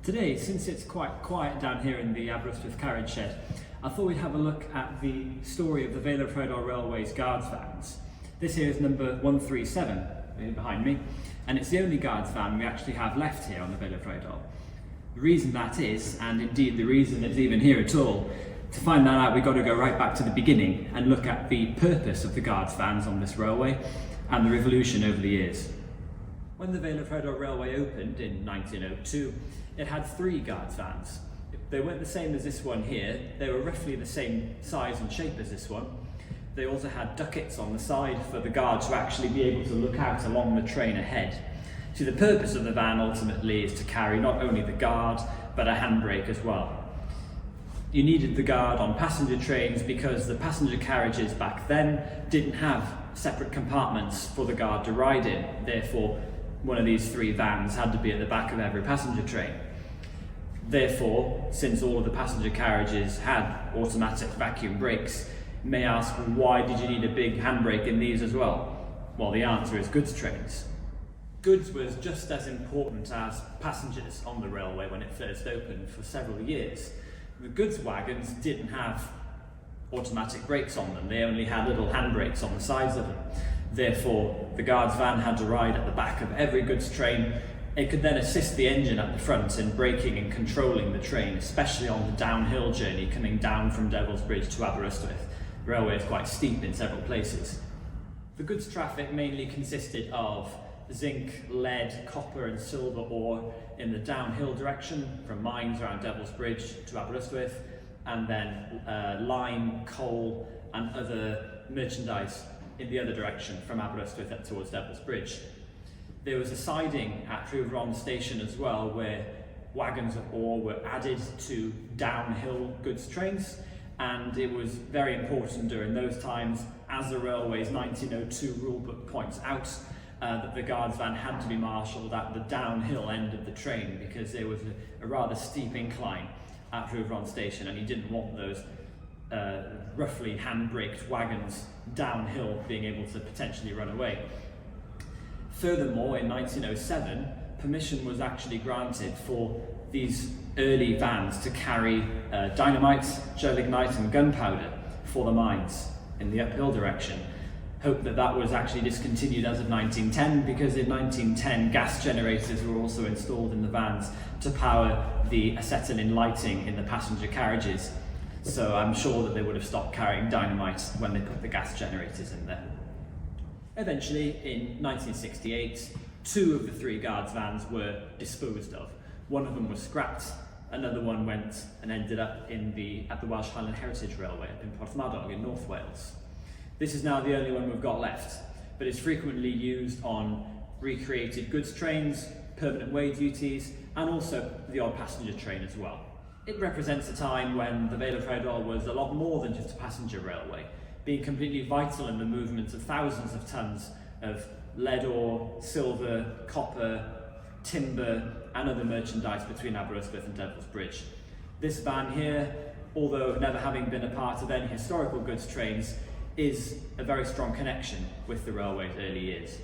Today, since it's quite quiet down here in the Aberystwyth carriage shed, I thought we'd have a look at the story of the Vale of Rheidol Railway's guards vans. This here is number 137 behind me, and it's the only guards van we actually have left here on the Vale of Rheidol. The reason that is, and indeed the reason it's even here at all, to find that out we've got to go right back to the beginning and look at the purpose of the guards vans on this railway and the revolution over the years. When the Vale of Rheidol Railway opened in 1902, it had 3 guards vans. They weren't the same as this one here, they were roughly the same size and shape as this one. They also had duckets on the side for the guards to actually be able to look out along the train ahead. So the purpose of the van ultimately is to carry not only the guard, but a handbrake as well. You needed the guard on passenger trains because the passenger carriages back then didn't have separate compartments for the guard to ride in. Therefore, one of these 3 vans had to be at the back of every passenger train. Therefore, since all of the passenger carriages had automatic vacuum brakes, you may ask, why did you need a big handbrake in these as well? Well, the answer is goods trains. Goods was just as important as passengers on the railway when it first opened for several years. The goods wagons didn't have automatic brakes on them, they only had little handbrakes on the sides of them. Therefore, the guards van had to ride at the back of every goods train. It could then assist the engine at the front in braking and controlling the train, especially on the downhill journey coming down from Devil's Bridge to Aberystwyth. The railway is quite steep in several places. The goods traffic mainly consisted of zinc, lead, copper and silver ore in the downhill direction from mines around Devil's Bridge to Aberystwyth, and then lime, coal and other merchandise in the other direction from Aberystwyth up towards Devil's Bridge. There was a siding at Ioan station as well where wagons of ore were added to downhill goods trains, and it was very important during those times, as the railway's 1902 rulebook points out, that the guards van had to be marshalled at the downhill end of the train because there was a rather steep incline at Ioan station, and you didn't want those roughly hand-braked wagons downhill being able to potentially run away. Furthermore, in 1907, permission was actually granted for these early vans to carry dynamite, gelignite and gunpowder for the mines in the uphill direction. Hope that that was actually discontinued as of 1910, because in 1910 gas generators were also installed in the vans to power the acetylene lighting in the passenger carriages. So I'm sure that they would have stopped carrying dynamite when they put the gas generators in there. Eventually, in 1968, 2 of the 3 guards vans were disposed of. One of them was scrapped, another one went and ended up at the Welsh Highland Heritage Railway up in Porthmadog in North Wales. This is now the only one we've got left, but it's frequently used on recreated goods trains, permanent way duties, and also the odd passenger train as well. It represents a time when the Vale of Rheidol was a lot more than just a passenger railway, being completely vital in the movement of thousands of tons of lead ore, silver, copper, timber and other merchandise between Aberystwyth and Devil's Bridge. This van here, although never having been a part of any historical goods trains, is a very strong connection with the railway's early years.